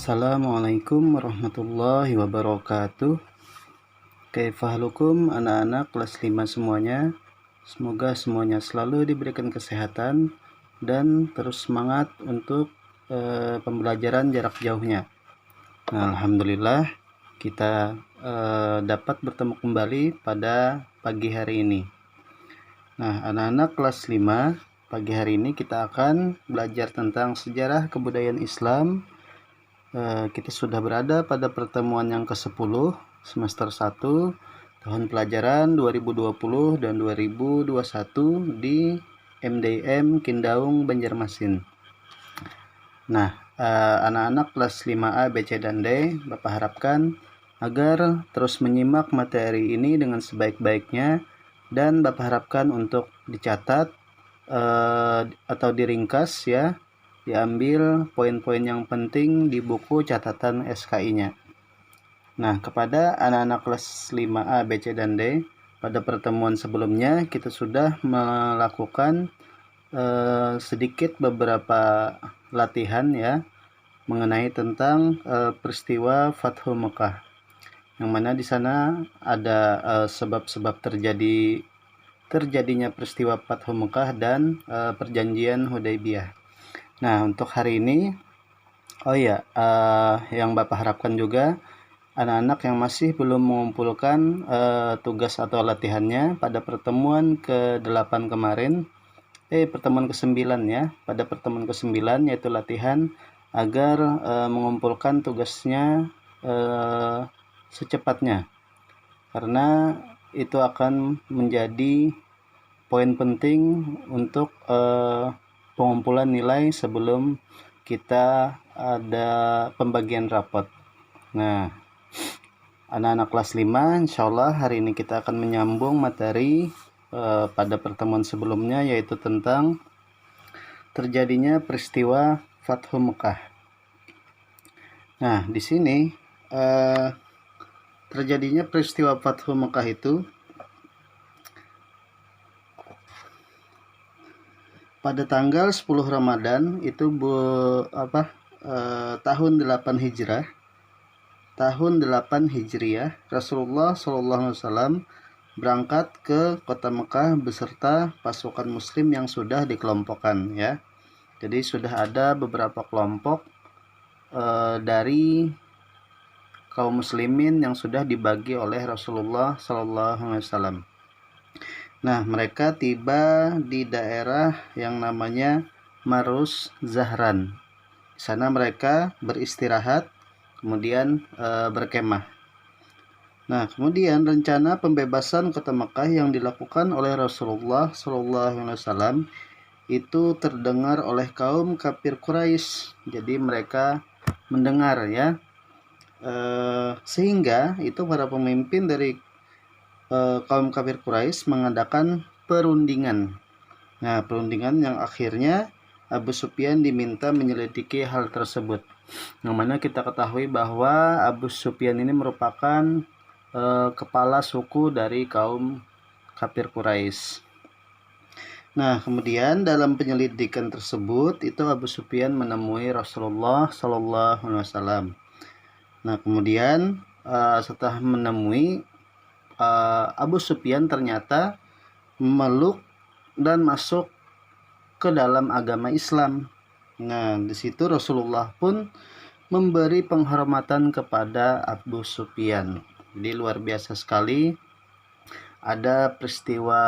Assalamualaikum warahmatullahi wabarakatuh. Kaifahalukum anak-anak kelas 5 semuanya. Semoga semuanya selalu diberikan kesehatan dan terus semangat untuk pembelajaran jarak jauhnya. Nah, alhamdulillah kita dapat bertemu kembali pada pagi hari ini. Nah, anak-anak kelas 5, pagi hari ini kita akan belajar tentang sejarah kebudayaan Islam. Kita sudah berada pada pertemuan yang ke-10 semester 1 tahun pelajaran 2020 dan 2021 di MDM Kindaung Banjarmasin. Nah, anak-anak kelas 5A, B, C, dan D, Bapak harapkan agar terus menyimak materi ini dengan sebaik-baiknya, dan Bapak harapkan untuk dicatat atau diringkas ya, diambil poin-poin yang penting di buku catatan SKI-nya. Nah, kepada anak-anak kelas 5A, B, C, dan D, pada pertemuan sebelumnya kita sudah melakukan sedikit beberapa latihan ya mengenai tentang peristiwa Fathu Mekah, yang mana di sana ada sebab-sebab terjadinya peristiwa Fathu Mekah dan perjanjian Hudaybiyah. Nah, untuk hari ini, yang Bapak harapkan juga, anak-anak yang masih belum mengumpulkan tugas atau latihannya pada pertemuan ke-8 kemarin, pertemuan ke-9 ya, pada pertemuan ke-9 yaitu latihan agar mengumpulkan tugasnya secepatnya, karena itu akan menjadi poin penting untuk pengumpulan nilai sebelum kita ada pembagian rapot. Nah, anak-anak kelas 5, insya Allah hari ini kita akan menyambung materi pada pertemuan sebelumnya, yaitu tentang terjadinya peristiwa Fathu Mekah. Nah, di sini terjadinya peristiwa Fathu Mekah itu pada tanggal 10 Ramadan itu tahun 8 Hijrah. Tahun 8 Hijriah, Rasulullah SAW berangkat ke kota Mekah beserta pasukan muslim yang sudah dikelompokkan ya. Jadi sudah ada beberapa kelompok dari kaum muslimin yang sudah dibagi oleh Rasulullah SAW. Nah, mereka tiba di daerah yang namanya Marus Zahran. Di sana mereka beristirahat, kemudian berkemah. Nah, kemudian rencana pembebasan kota Mekah yang dilakukan oleh Rasulullah SAW itu terdengar oleh kaum kafir Quraisy. Jadi mereka mendengar ya, sehingga itu para pemimpin dari kaum kafir Quraisy mengadakan perundingan. Nah, perundingan yang akhirnya Abu Sufyan diminta menyelidiki hal tersebut. Yang mana kita ketahui bahwa Abu Sufyan ini merupakan kepala suku dari kaum kafir Quraisy. Nah, kemudian dalam penyelidikan tersebut itu Abu Sufyan menemui Rasulullah SAW. Nah, kemudian setelah menemui, Abu Sufyan ternyata memeluk dan masuk ke dalam agama Islam. Nah, di situ Rasulullah pun memberi penghormatan kepada Abu Sufyan. Jadi luar biasa sekali, ada peristiwa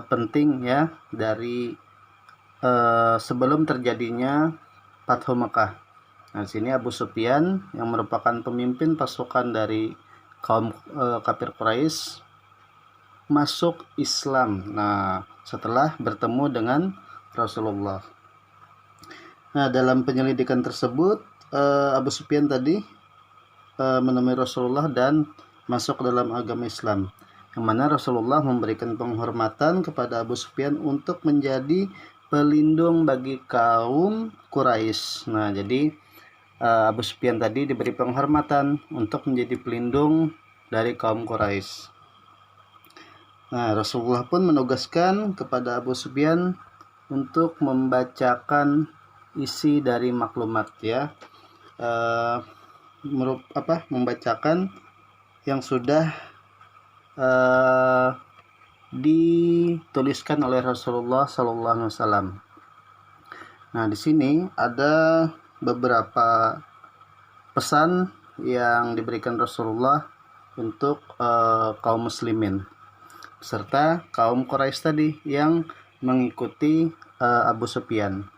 penting ya dari sebelum terjadinya Fathu Mekah. Nah, di sini Abu Sufyan yang merupakan pemimpin pasukan dari kaum kafir Quraisy masuk Islam. Nah, setelah bertemu dengan Rasulullah. Nah, dalam penyelidikan tersebut Abu Sufyan tadi menemui Rasulullah dan masuk ke dalam agama Islam, yang mana Rasulullah memberikan penghormatan kepada Abu Sufyan untuk menjadi pelindung bagi kaum Quraisy. Nah, jadi Abu Sufyan tadi diberi penghormatan untuk menjadi pelindung dari kaum Quraisy. Nah, Rasulullah pun menugaskan kepada Abu Sufyan untuk membacakan isi dari maklumat ya. membacakan yang sudah dituliskan oleh Rasulullah SAW. Nah, di sini ada beberapa pesan yang diberikan Rasulullah untuk kaum muslimin serta kaum Quraisy tadi yang mengikuti Abu Sufyan.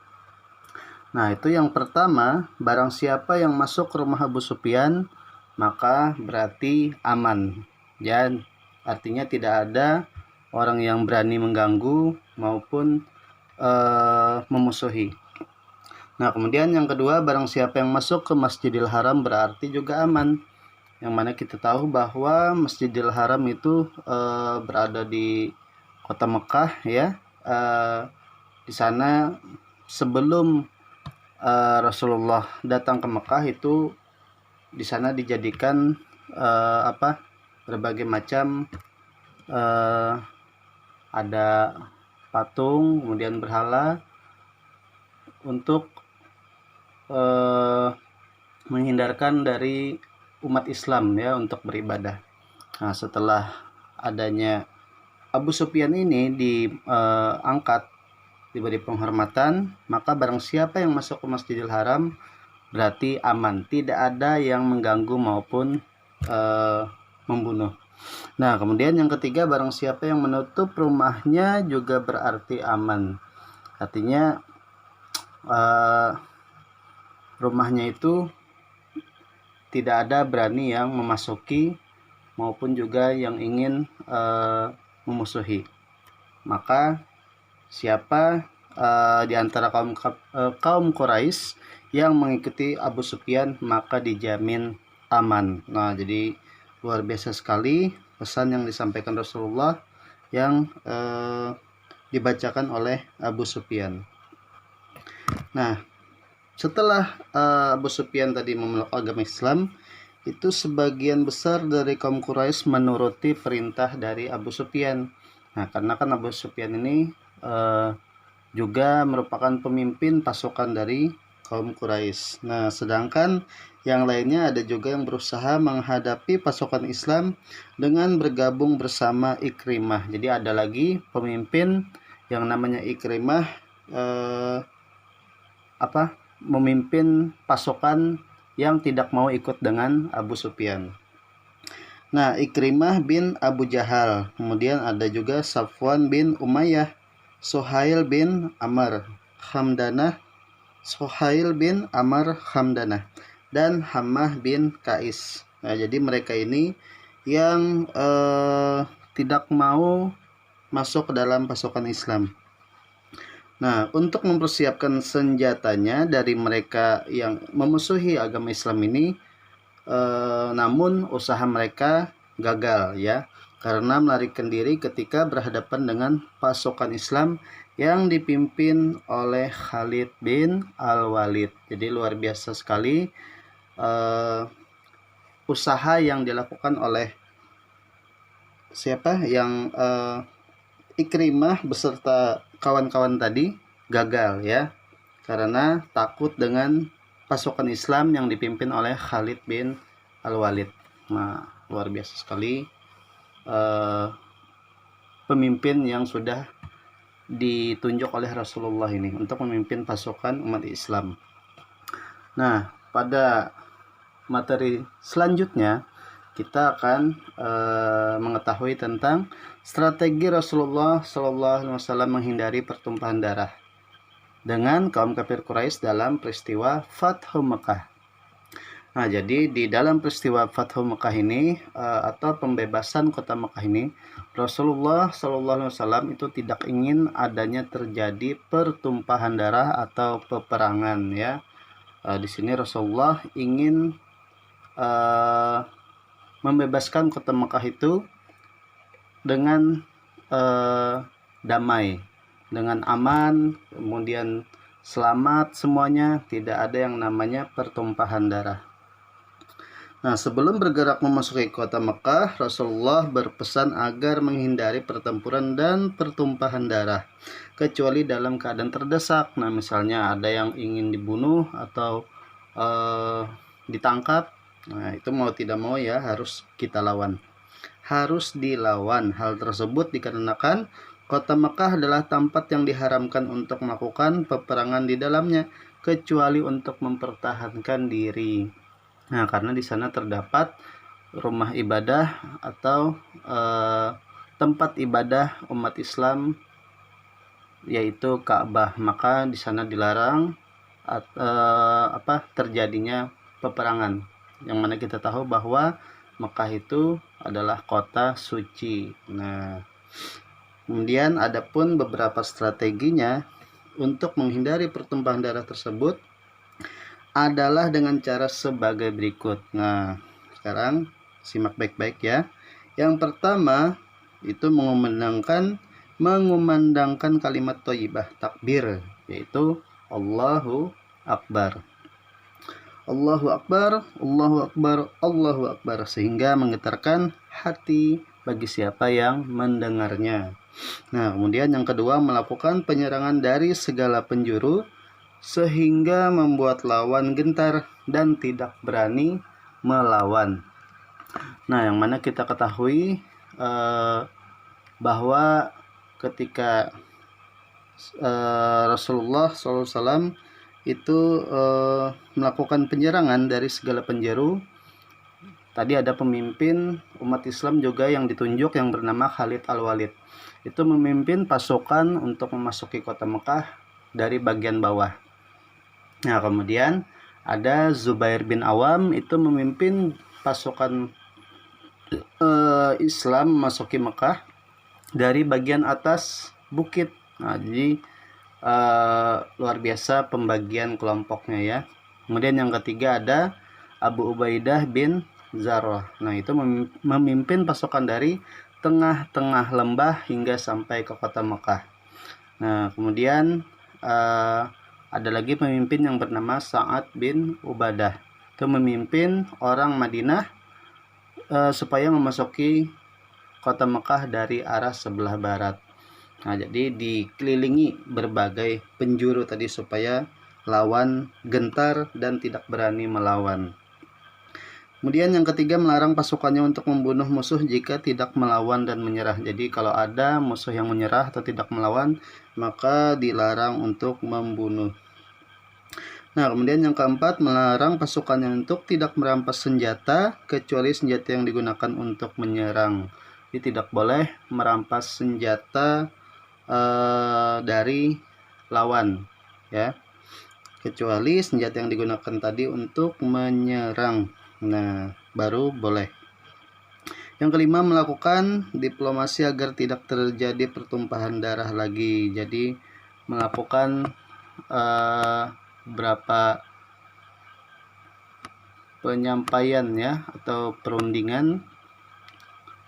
Nah, itu yang pertama, barang siapa yang masuk ke rumah Abu Sufyan maka berarti aman. Dan artinya tidak ada orang yang berani mengganggu maupun memusuhi. Nah, kemudian yang kedua, barang siapa yang masuk ke Masjidil Haram berarti juga aman. Yang mana kita tahu bahwa Masjidil Haram itu berada di kota Mekah ya. Di sana sebelum Rasulullah datang ke Mekah itu di sana dijadikan berbagai macam ada patung, kemudian berhala untuk menghindarkan dari umat Islam ya untuk beribadah. Nah, setelah adanya Abu Sufyan ini diangkat, diberi penghormatan, maka barang siapa yang masuk ke Masjidil Haram berarti aman, tidak ada yang mengganggu maupun membunuh. Nah, kemudian yang ketiga, barang siapa yang menutup rumahnya juga berarti aman. Artinya rumahnya itu tidak ada berani yang memasuki maupun juga yang ingin memusuhi. Maka siapa di antara kaum Quraisy yang mengikuti Abu Sufyan maka dijamin aman. Nah, jadi luar biasa sekali pesan yang disampaikan Rasulullah yang dibacakan oleh Abu Sufyan. Nah, setelah Abu Sufyan tadi memeluk agama Islam, itu sebagian besar dari kaum Quraisy menuruti perintah dari Abu Sufyan. Nah, karena kan Abu Sufyan ini juga merupakan pemimpin pasukan dari kaum Quraisy. Nah, sedangkan yang lainnya ada juga yang berusaha menghadapi pasukan Islam dengan bergabung bersama Ikrimah. Jadi ada lagi pemimpin yang namanya Ikrimah memimpin pasukan yang tidak mau ikut dengan Abu Sufyan. Nah, Ikrimah bin Abu Jahal, kemudian ada juga Safwan bin Umayyah, Suhail bin Amr Hamdanah, dan Hammah bin Kais. Nah, jadi mereka ini yang tidak mau masuk ke dalam pasukan Islam. Nah, untuk mempersiapkan senjatanya dari mereka yang memusuhi agama Islam ini, namun usaha mereka gagal ya, karena melarikan diri ketika berhadapan dengan pasukan Islam yang dipimpin oleh Khalid bin Al-Walid. Jadi luar biasa sekali usaha yang dilakukan oleh Ikrimah beserta kawan-kawan tadi gagal ya, karena takut dengan pasukan Islam yang dipimpin oleh Khalid bin Al-Walid. Nah, luar biasa sekali pemimpin yang sudah ditunjuk oleh Rasulullah ini untuk memimpin pasukan umat Islam. Nah, pada materi selanjutnya kita akan mengetahui tentang strategi Rasulullah SAW menghindari pertumpahan darah dengan kaum kafir Quraisy dalam peristiwa Fathu Mekah. Nah, jadi di dalam peristiwa Fathu Mekah ini atau pembebasan kota Mekah ini, Rasulullah SAW itu tidak ingin adanya terjadi pertumpahan darah atau peperangan ya. Di sini Rasulullah ingin membebaskan kota Mekah itu dengan damai, dengan aman, kemudian selamat semuanya, tidak ada yang namanya pertumpahan darah. Nah, sebelum bergerak memasuki kota Mekah, Rasulullah berpesan agar menghindari pertempuran dan pertumpahan darah, kecuali dalam keadaan terdesak. Nah, misalnya ada yang ingin dibunuh atau ditangkap. Nah, itu mau tidak mau ya harus kita lawan. Harus dilawan. Hal tersebut dikarenakan kota Mekah adalah tempat yang diharamkan untuk melakukan peperangan di dalamnya, kecuali untuk mempertahankan diri. Nah, karena di sana terdapat rumah ibadah atau tempat ibadah umat Islam, yaitu Ka'bah, maka di sana dilarang terjadinya peperangan. Yang mana kita tahu bahwa Mekah itu adalah kota suci. Nah, kemudian ada pun beberapa strateginya untuk menghindari pertumpahan darah tersebut adalah dengan cara sebagai berikut. Nah, sekarang simak baik-baik ya. Yang pertama itu mengumandangkan kalimat thayyibah, takbir, yaitu Allahu Akbar. Allahu Akbar, Allahu Akbar, Allahu Akbar, sehingga menggetarkan hati bagi siapa yang mendengarnya. Nah, kemudian yang kedua, melakukan penyerangan dari segala penjuru sehingga membuat lawan gentar dan tidak berani melawan. Nah, yang mana kita ketahui bahwa ketika Rasulullah SAW itu melakukan penyerangan dari segala penjuru, tadi ada pemimpin umat Islam juga yang ditunjuk yang bernama Khalid Al-Walid. Itu memimpin pasukan untuk memasuki kota Mekah dari bagian bawah. Nah, kemudian ada Zubair bin Awam, itu memimpin pasukan Islam memasuki Mekah dari bagian atas bukit. Nah, jadi luar biasa pembagian kelompoknya ya. Kemudian yang ketiga ada Abu Ubaidah bin Zarrah. Nah, itu memimpin pasukan dari tengah-tengah lembah hingga sampai ke kota Mekah. Nah, kemudian ada lagi pemimpin yang bernama Sa'ad bin Ubadah. Itu memimpin orang Madinah supaya memasuki kota Mekah dari arah sebelah barat. Nah, jadi dikelilingi berbagai penjuru tadi supaya lawan gentar dan tidak berani melawan. Kemudian yang ketiga, melarang pasukannya untuk membunuh musuh jika tidak melawan dan menyerah. Jadi kalau ada musuh yang menyerah atau tidak melawan, maka dilarang untuk membunuh. Nah, kemudian yang keempat, melarang pasukannya untuk tidak merampas senjata kecuali senjata yang digunakan untuk menyerang. Jadi tidak boleh merampas senjata dari lawan ya, kecuali senjata yang digunakan tadi untuk menyerang. Nah, baru boleh. Yang kelima, melakukan diplomasi agar tidak terjadi pertumpahan darah lagi. Jadi melakukan beberapa penyampaian ya atau perundingan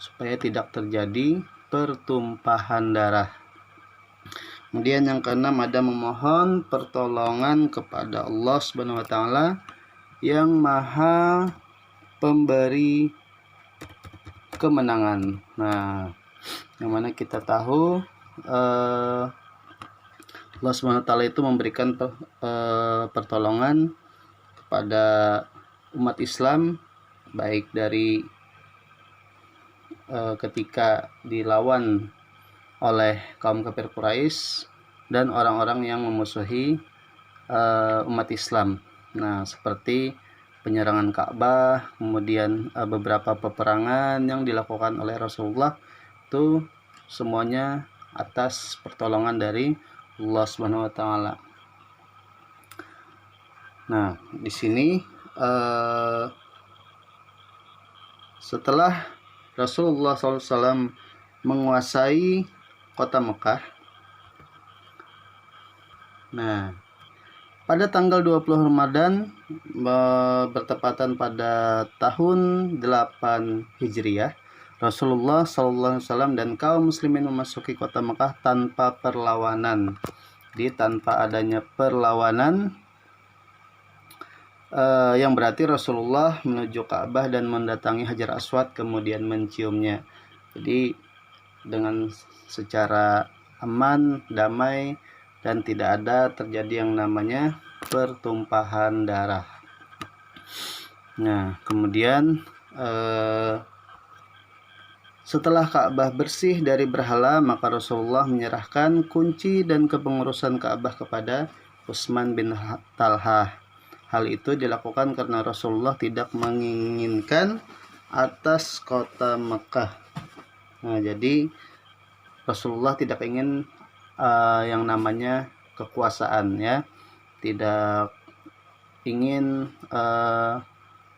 supaya tidak terjadi pertumpahan darah. Kemudian yang keenam, ada memohon pertolongan kepada Allah Subhanahu wa taala yang Maha Pemberi kemenangan. Nah, yang mana kita tahu Allah Subhanahu wa taala itu memberikan pertolongan kepada umat Islam, baik dari ketika dilawan oleh kaum kafir Quraisy dan orang-orang yang memusuhi umat Islam. Nah, seperti penyerangan Ka'bah, kemudian beberapa peperangan yang dilakukan oleh Rasulullah, itu semuanya atas pertolongan dari Allah Subhanahu wa taala. Nah, di sini setelah Rasulullah SAW menguasai kota Mekah. Nah, pada tanggal 20 Ramadan bertepatan pada tahun 8 Hijriah, Rasulullah SAW dan kaum muslimin memasuki kota Mekah tanpa perlawanan. Jadi tanpa adanya perlawanan, yang berarti Rasulullah menuju Ka'bah dan mendatangi Hajar Aswad kemudian menciumnya. Jadi dengan secara aman, damai, dan tidak ada terjadi yang namanya pertumpahan darah. Nah, kemudian setelah Ka'bah bersih dari berhala, maka Rasulullah menyerahkan kunci dan kepengurusan Ka'bah kepada Utsman bin Talhah. Hal itu dilakukan karena Rasulullah tidak menginginkan atas kota Mekah. Nah, jadi Rasulullah tidak ingin yang namanya kekuasaan, ya, tidak ingin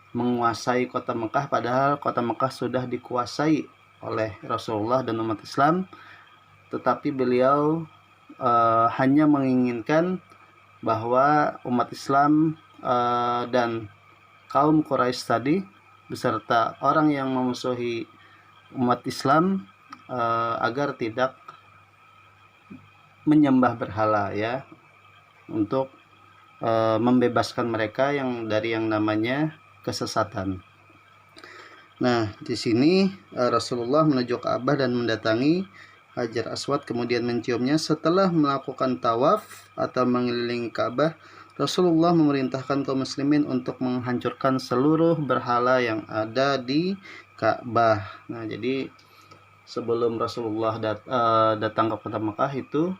menguasai kota Mekah, padahal kota Mekah sudah dikuasai oleh Rasulullah dan umat Islam, tetapi beliau hanya menginginkan bahwa umat Islam dan kaum Quraisy tadi beserta orang yang memusuhi umat Islam agar tidak menyembah berhala, ya, untuk membebaskan mereka yang dari yang namanya kesesatan. Nah, di sini Rasulullah menuju Ka'bah dan mendatangi Hajar Aswad, kemudian menciumnya. Setelah melakukan tawaf atau mengelilingi Ka'bah, Rasulullah memerintahkan kaum muslimin untuk menghancurkan seluruh berhala yang ada di Ka'bah. Nah, jadi sebelum Rasulullah datang ke kota Mekah itu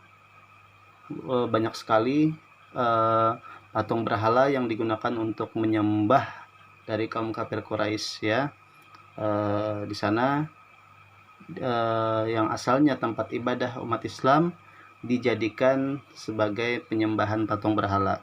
banyak sekali patung berhala yang digunakan untuk menyembah dari kaum kafir Quraisy, ya. Di sana yang asalnya tempat ibadah umat Islam dijadikan sebagai penyembahan patung berhala.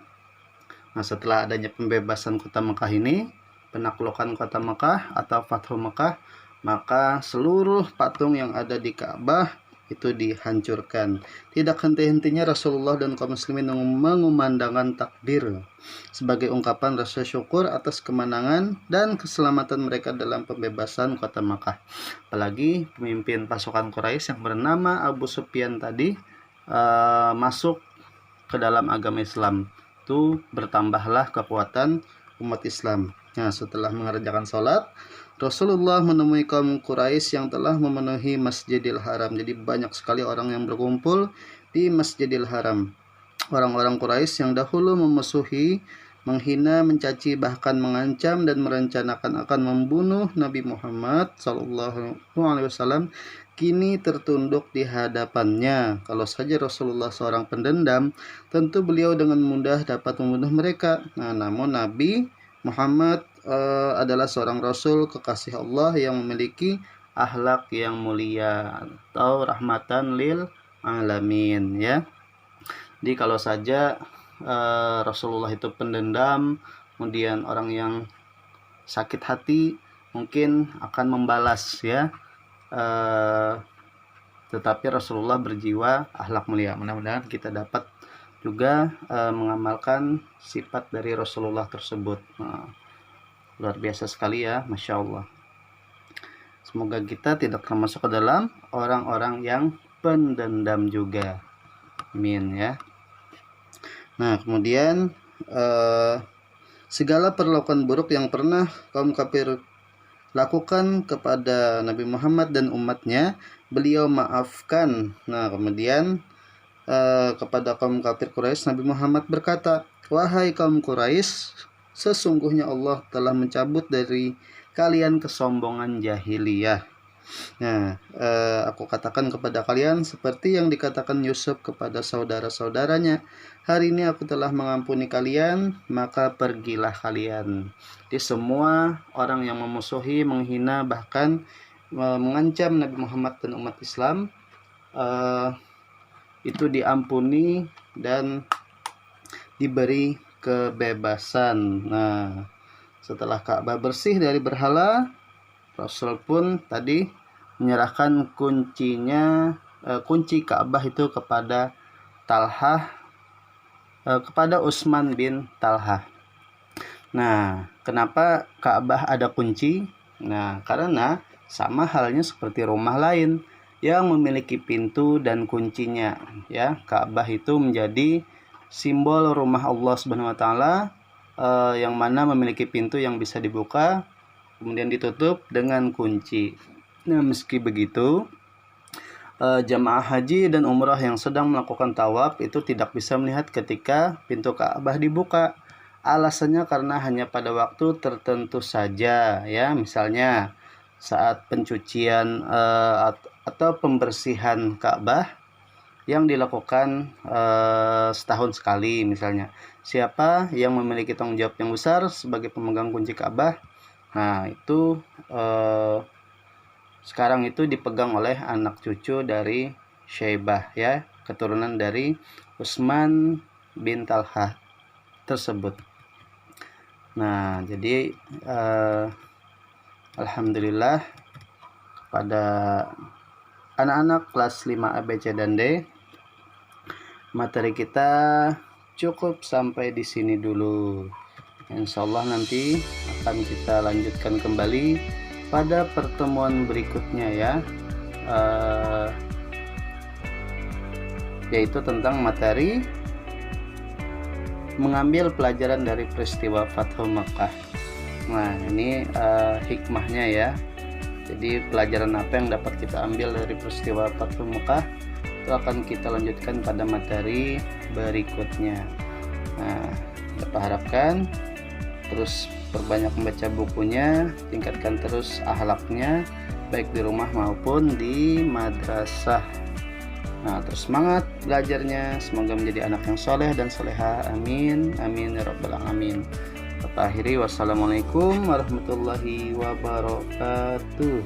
Nah, setelah adanya pembebasan kota Mekah ini, penaklukan kota Mekah atau Fathu Mekah, maka seluruh patung yang ada di Ka'bah itu dihancurkan. Tidak henti-hentinya Rasulullah dan kaum muslimin mengumandangkan takbir sebagai ungkapan rasa syukur atas kemenangan dan keselamatan mereka dalam pembebasan kota Makkah. Apalagi pemimpin pasukan Quraisy yang bernama Abu Sufyan tadi masuk ke dalam agama Islam. Itu bertambahlah kekuatan umat Islam. Nah, setelah mengerjakan sholat, Rasulullah menemui kaum Quraisy yang telah memenuhi Masjidil Haram. Jadi banyak sekali orang yang berkumpul di Masjidil Haram. Orang-orang Quraisy yang dahulu memusuhi, menghina, mencaci, bahkan mengancam dan merencanakan akan membunuh Nabi Muhammad SAW, kini tertunduk di hadapannya. Kalau saja Rasulullah seorang pendendam, tentu beliau dengan mudah dapat membunuh mereka. Nah, namun Nabi Muhammad adalah seorang Rasul kekasih Allah yang memiliki akhlak yang mulia atau rahmatan lil alamin, ya. Jadi kalau saja Rasulullah itu pendendam, kemudian orang yang sakit hati mungkin akan membalas, ya. Tetapi Rasulullah berjiwa akhlak mulia. Mudah-mudahan kita dapat juga mengamalkan sifat dari Rasulullah tersebut. Luar biasa sekali, ya, Masya Allah. Semoga kita tidak termasuk ke dalam orang-orang yang pendendam juga. Amin, ya. Nah, kemudian segala perlakuan buruk yang pernah kaum kafir lakukan kepada Nabi Muhammad dan umatnya, beliau maafkan. Nah, kemudian kepada kaum kafir Quraisy, Nabi Muhammad berkata, "Wahai kaum Quraisy, sesungguhnya Allah telah mencabut dari kalian kesombongan jahiliyah. Nah, aku katakan kepada kalian seperti yang dikatakan Yusuf kepada saudara-saudaranya, hari ini aku telah mengampuni kalian, maka pergilah kalian." Di semua orang yang memusuhi, menghina, bahkan mengancam Nabi Muhammad dan umat Islam, itu diampuni dan diberi kebebasan. Nah, setelah Ka'bah bersih dari berhala, Rasul pun tadi menyerahkan kunci Ka'bah itu kepada kepada Utsman bin Talhah. Nah, kenapa Ka'bah ada kunci? Nah, karena sama halnya seperti rumah lain yang memiliki pintu dan kuncinya, ya. Ka'bah itu menjadi simbol rumah Allah Subhanahu wa taala, yang mana memiliki pintu yang bisa dibuka kemudian ditutup dengan kunci. Nah, meski begitu, jamaah haji dan umrah yang sedang melakukan tawaf itu tidak bisa melihat ketika pintu Ka'bah dibuka. Alasannya karena hanya pada waktu tertentu saja ya, misalnya saat pencucian atau pembersihan Ka'bah yang dilakukan setahun sekali misalnya. Siapa yang memiliki tanggung jawab yang besar sebagai pemegang kunci Ka'bah? Nah, itu sekarang itu dipegang oleh anak cucu dari Syaibah ya, keturunan dari Utsman bin Talha tersebut. Nah, jadi alhamdulillah pada anak-anak kelas 5 A, B, C, dan D, materi kita cukup sampai di sini dulu. Insyaallah nanti akan kita lanjutkan kembali pada pertemuan berikutnya ya, yaitu tentang materi mengambil pelajaran dari peristiwa Fathu Makkah. Nah, ini hikmahnya ya. Jadi pelajaran apa yang dapat kita ambil dari peristiwa Fathu Makkah itu akan kita lanjutkan pada materi berikutnya. Nah, kita harapkan terus perbanyak membaca bukunya, tingkatkan terus akhlaknya baik di rumah maupun di madrasah. Nah, terus semangat belajarnya, semoga menjadi anak yang soleh dan soleha. Amin, amin ya rabbal alamin. Akhiri, wassalamualaikum warahmatullahi wabarakatuh.